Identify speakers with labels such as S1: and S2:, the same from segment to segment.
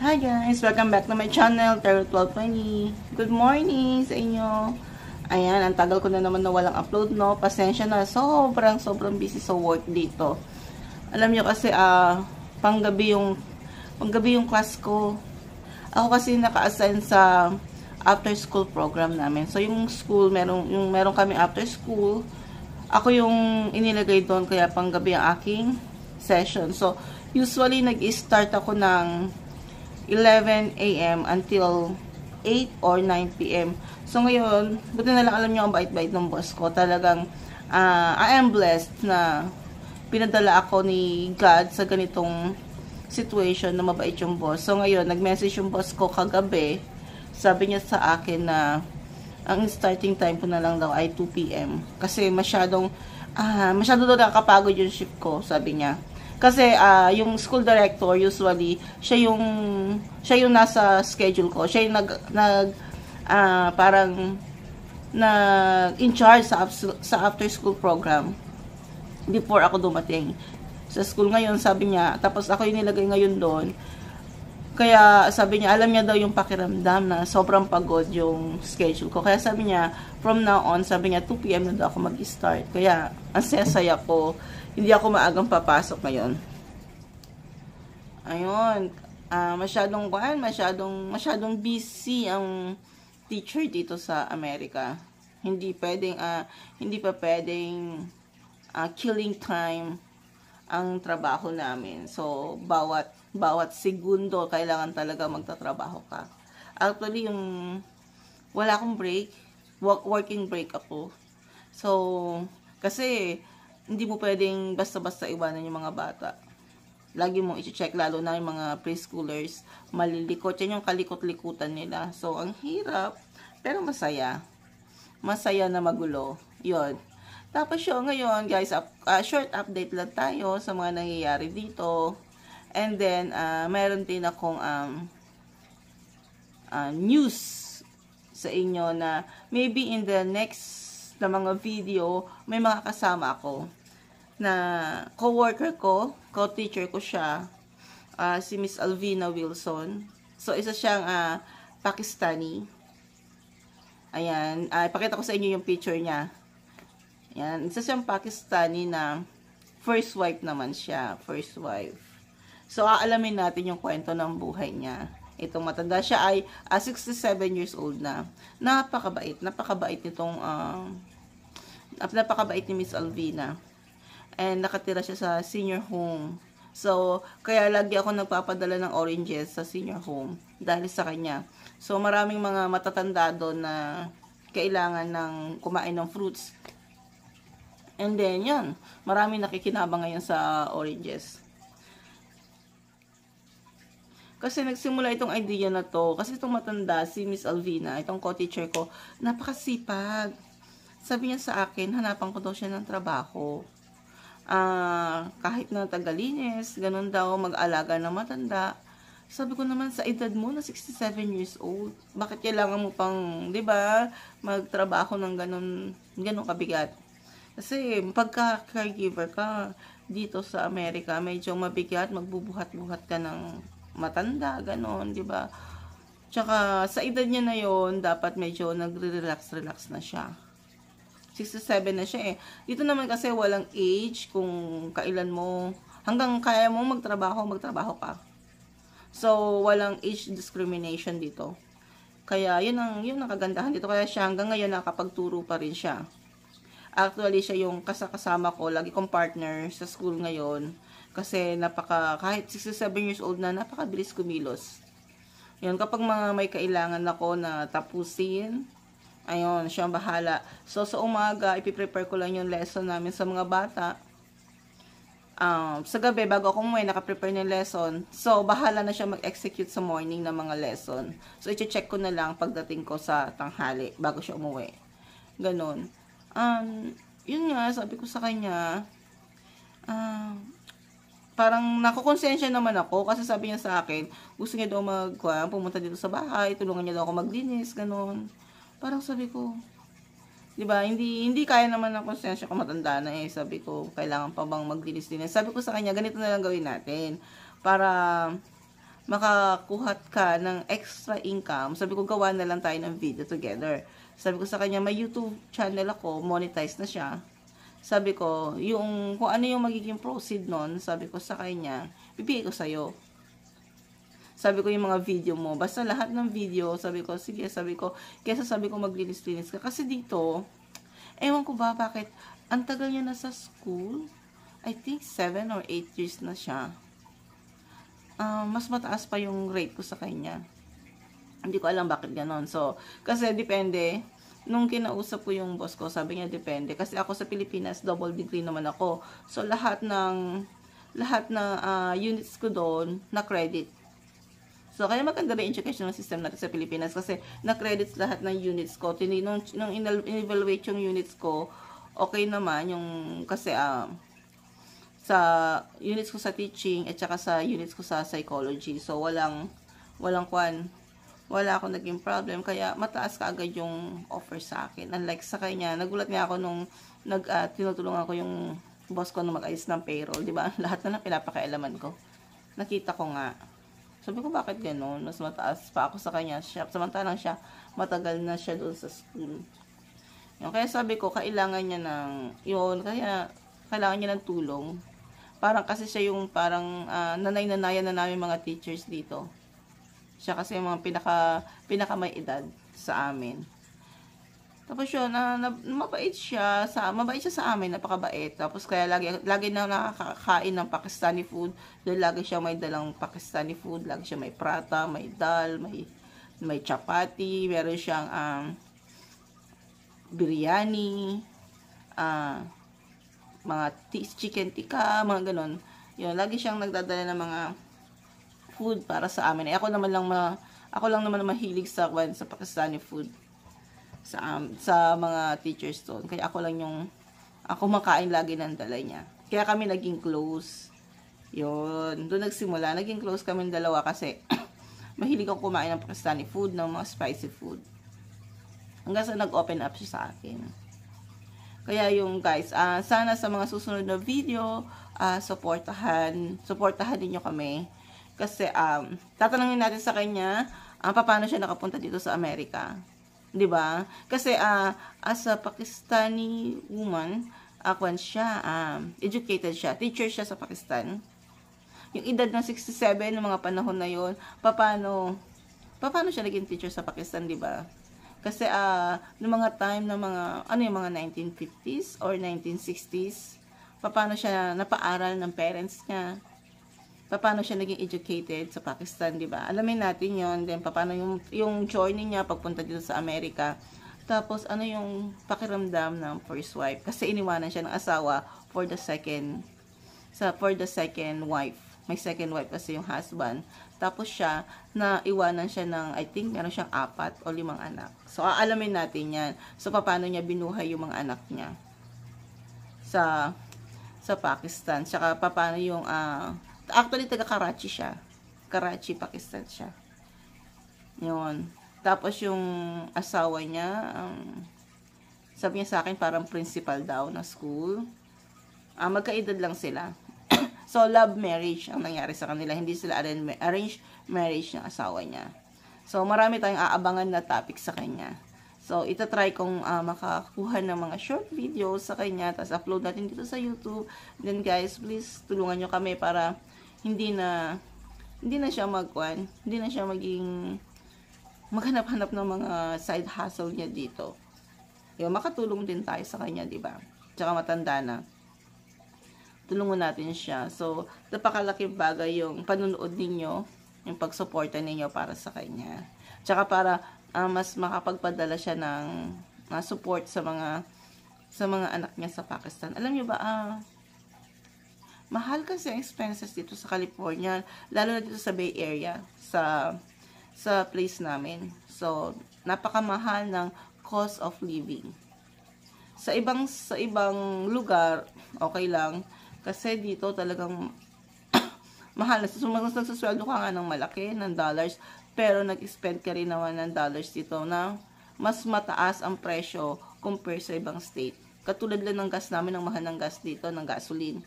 S1: Hi guys! Welcome back to my channel, Tarot1220. Good morning sa inyo. Ayan, ang tagal ko na naman na walang upload, no? Pasensya na, sobrang busy sa work dito. Alam nyo kasi, panggabi yung class ko. Ako kasi naka-assign sa after school program namin. So, yung school, meron kami after school. Ako yung inilagay doon, kaya panggabi ang aking session. So, usually, nag-start ako ng 11 AM until 8 or 9 PM. So, ngayon, buti na lang alam nyo ang bait-bait ng boss ko. Talagang, I am blessed na pinadala ako ni God sa ganitong situation na mabait yung boss. So, ngayon, nag-message yung boss ko kagabi. Sabi niya sa akin na ang starting time ko na lang daw ay 2 PM. Kasi masyado daw nakakapagod yung shift ko, sabi niya. Kasi yung school director usually siya yung nasa schedule ko. Siya yung parang in charge sa after school program before ako dumating sa school. Ngayon sabi niya, tapos ako yung nilagay ngayon doon. Kaya sabi niya, alam niya daw yung pakiramdam na sobrang pagod yung schedule ko. Kaya sabi niya, from now on, sabi niya 2 PM na daw ako mag-start. Kaya ang saya ko. Hindi ako maagang papasok ngayon. Ayun. Masyadong busy ang teacher dito sa Amerika. Hindi pa pwedeng killing time ang trabaho namin. So, bawat segundo kailangan talaga magtatrabaho ka. Actually, wala akong break. Working break ako. So, kasi hindi mo pwedeng basta-basta iwanan yung mga bata. Lagi mong i-check, lalo na yung mga preschoolers, malilikot. Yan yung kalikot-likutan nila. So, ang hirap, pero masaya. Masaya na magulo. Yun. Tapos yun, ngayon, guys, short update lang tayo sa mga nangyayari dito. And then, meron din akong news sa inyo na maybe in the next na mga video, may mga kasama ako na co-worker ko, co-teacher ko siya, si Miss Alvina Wilson. So, isa siyang Pakistani. Ayan, ipakita ko sa inyo yung picture niya. Ayan, isa siyang Pakistani na first wife naman siya, first wife. So, aalamin natin yung kwento ng buhay niya. Itong matanda siya ay 67 years old na. Napakabait nitong napakabait ni Miss Alvina. And nakatira siya sa senior home. So, kaya lagi ako nagpapadala ng oranges sa senior home dahil sa kanya. So, maraming mga matatanda doon na kailangan ng kumain ng fruits. And then, yan. Maraming nakikinabang ngayon sa oranges. Kasi nagsimula itong idea na to. Kasi itong matanda, si Miss Alvina, itong co-teacher ko, napakasipag. Sabi niya sa akin, hanapan ko daw siya ng trabaho. Kahit na tagalinis, ganun daw, mag-alaga ng matanda. Sabi ko naman, sa edad mo na 67 years old, bakit kailangan mo pang, di ba, magtrabaho ng ganun kabigat? Kasi pagka-caregiver ka dito sa Amerika, medyo mabigat, magbubuhat-buhat ka ng matanda, ganun, di ba? Tsaka sa edad niya na yon, dapat medyo nagre-relax na siya. 67 na siya eh. Dito naman kasi walang age kung kailan mo, hanggang kaya mo magtrabaho ka. So, walang age discrimination dito. Kaya, yun ang kagandahan dito. Kaya siya hanggang ngayon nakapagturo pa rin siya. Actually, siya yung kasama ko, lagi kong partner sa school ngayon. Kasi kahit 67 years old na, napakabilis kumilos. Yun, kapag may kailangan ako na tapusin, ayun, siya ang bahala. So, sa umaga, ipiprepare ko lang yung lesson namin sa mga bata. Sa gabi, bago ako umuwi, nakaprepare ng lesson. So, bahala na siya mag-execute sa morning ng mga lesson. So, i-check ko na lang pagdating ko sa tanghali, bago siya umuwi. Ganon. Yun nga, sabi ko sa kanya, parang nakukonsensya naman ako kasi sabi niya sa akin, gusto niya daw pumunta dito sa bahay, tulungan niya daw ako maglinis, ganon. Parang sabi ko, di ba, hindi kaya naman ng konsensya ko, matanda na eh. Sabi ko, kailangan pa bang maglinis-linis? Sabi ko sa kanya, ganito na lang gawin natin. Para makakuha ka ng extra income, sabi ko gawa na lang tayo ng video together. Sabi ko sa kanya, may YouTube channel ako, monetize na siya. Sabi ko, kung ano yung magiging proceed nun, sabi ko sa kanya, bibigay ko sa'yo. Sabi ko yung mga video mo, basta lahat ng video, sabi ko, sige, sabi ko, kesa sabi ko maglinis-linis ka. Kasi dito, ewan ko ba bakit, ang tagal niya na sa school, I think 7 or 8 years na siya. Mas mataas pa yung rate ko sa kanya. Hindi ko alam bakit ganon. So, kasi depende. Nung kinausap ko yung boss ko, sabi niya depende. Kasi ako sa Pilipinas, double degree naman ako. So, lahat ng units ko doon, na credit. So, kaya maganda rin educational system natin sa Pilipinas kasi na-credits lahat ng units ko. Nung in-evaluate yung units ko, okay naman yung, kasi, sa units ko sa teaching at saka sa units ko sa psychology. So, wala akong naging problem. Kaya, mataas ka agad yung offer sa akin. Unlike sa kanya, nagulat nga ako nung tinutulungan ko yung boss ko na mag-ayos ng payroll. Diba? Lahat na pinapakialaman ko. Nakita ko nga. Sabi ko, bakit gano'n? Mas mataas pa ako sa kanya. Samantalang siya, matagal na siya doon sa school. Kaya sabi ko, kailangan niya ng tulong. Parang kasi siya yung parang nanay-nanayan na namin mga teachers dito. Siya kasi yung mga pinaka may edad sa amin. Tapos yun, mabait siya sa amin, napakabait. Tapos kaya lagi na nakakain ng Pakistani food. Dahil lagi siya may dalang Pakistani food, lagi siya may prata, may dal, may chapati, meron siyang biryani, mga chicken tikka, mga ganon. Yun, lagi siyang nagdadala ng mga food para sa amin. Ako lang naman mahilig sa Pakistani food sa mga teachers doon. Kaya ako makain lagi ng dala niya. Kaya kami naging close. Yun, doon nagsimula. Naging close kami dalawa kasi mahilig ako kumain ng Pakistani food, ng mga spicy food. Hanggang sa nag-open up siya sa akin. Kaya yung guys, sana sa mga susunod na video, supportahan niyo kami. Kasi tatanungin natin sa kanya, paano siya nakapunta dito sa Amerika. 'Di ba? Kasi as a Pakistani woman, educated siya, teacher siya sa Pakistan. Yung edad ng 67 ng mga panahon na yon, paano siya naging teacher sa Pakistan, 'di ba? Kasi, noong mga time na yung mga 1950s or 1960s, paano siya napaaral ng parents niya, paano siya naging educated sa Pakistan, di ba? Alamin natin yon. Then, paano yung journey niya pagpunta dito sa Amerika. Tapos, ano yung pakiramdam ng first wife. Kasi iniwanan siya ng asawa for the second wife. May second wife kasi yung husband. Tapos siya, iwanan siya ng, I think, meron siyang 4 o 5 anak. So, aalamin natin yan. So, paano niya binuhay yung mga anak niya sa Pakistan. Tsaka, paano yung, actually, taga Karachi siya. Karachi, Pakistan siya. Yun. Tapos, yung asawa niya, sabi niya sa akin, parang principal daw na school. Magkaedad lang sila. So, love marriage ang nangyari sa kanila. Hindi sila arranged marriage ng asawa niya. So, marami tayong aabangan na topic sa kanya. So, itatry kong makakuha ng mga short videos sa kanya. Tapos, upload natin dito sa YouTube. Then, guys, please, tulungan nyo kami para hindi na siya maghanap-hanap ng mga side hustle niya dito. Yung makatulong din tayo sa kanya, diba? Tsaka matanda na. Tulungan natin siya. So, napakalaking bagay yung panunood ninyo, yung pagsuporta ninyo para sa kanya. Tsaka para mas makapagpadala siya ng support sa mga anak niya sa Pakistan. Alam niyo ba, mahal kasi ang expenses dito sa California, lalo na dito sa Bay Area, sa place namin. So, napakamahal ng cost of living. Sa ibang lugar, okay lang. Kasi dito talagang mahal. Nagsusweldo ka nga ng malaki, ng dollars, pero nag-spend ka rin naman ng dollars dito na mas mataas ang presyo compare sa ibang state. Katulad lang ng gas namin, ang mahal ng gas dito, ng gasoline,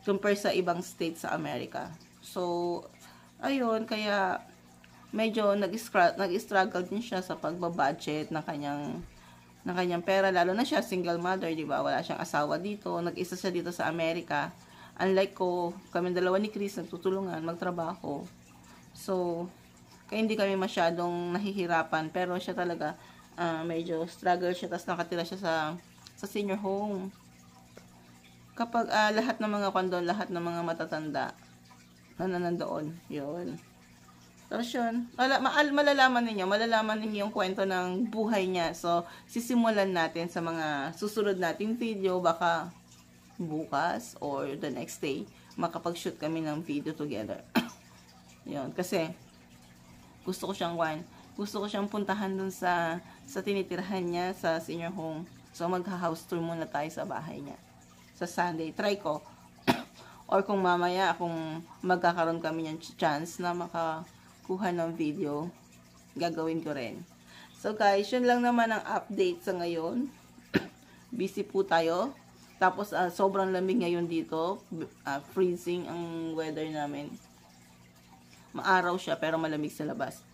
S1: compare sa ibang state sa Amerika. So, ayun, kaya medyo nag-struggle din siya sa pagbabudget ng kanyang pera, lalo na siya single mother, di ba? Wala siyang asawa dito, nag-isa siya dito sa Amerika. Unlike ko, kami dalawa ni Chris nagtutulungan magtrabaho. So, kaya hindi kami masyadong nahihirapan, pero siya talaga medyo struggle siya, tapos nakatira siya sa senior home. Kapag lahat ng mga kondon, lahat ng mga matatanda na nandoon, yun. Tapos yun, malalaman ninyo yung kwento ng buhay niya. So, sisimulan natin sa mga susunod nating video, baka bukas or the next day, makapag-shoot kami ng video together. Yun, kasi gusto ko siyang puntahan dun sa tinitirahan niya sa senior home. So, magha-house tour muna tayo sa bahay niya. Sa Sunday, try ko. Or kung mamaya, kung magkakaroon kami ng chance na makakuha ng video, gagawin ko rin. So guys, yun lang naman ang update sa ngayon. Busy po tayo. Tapos, sobrang lamig ngayon dito. Freezing ang weather namin. Maaraw siya, pero malamig sa labas.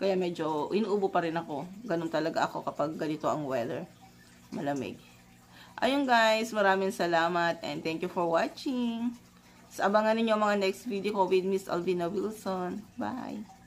S1: Kaya medyo inuubo pa rin ako. Ganun talaga ako kapag ganito ang weather. Malamig. Ayun guys, maraming salamat and thank you for watching. So, abangan ninyo mga next video ko with Miss Alvina Wilson. Bye!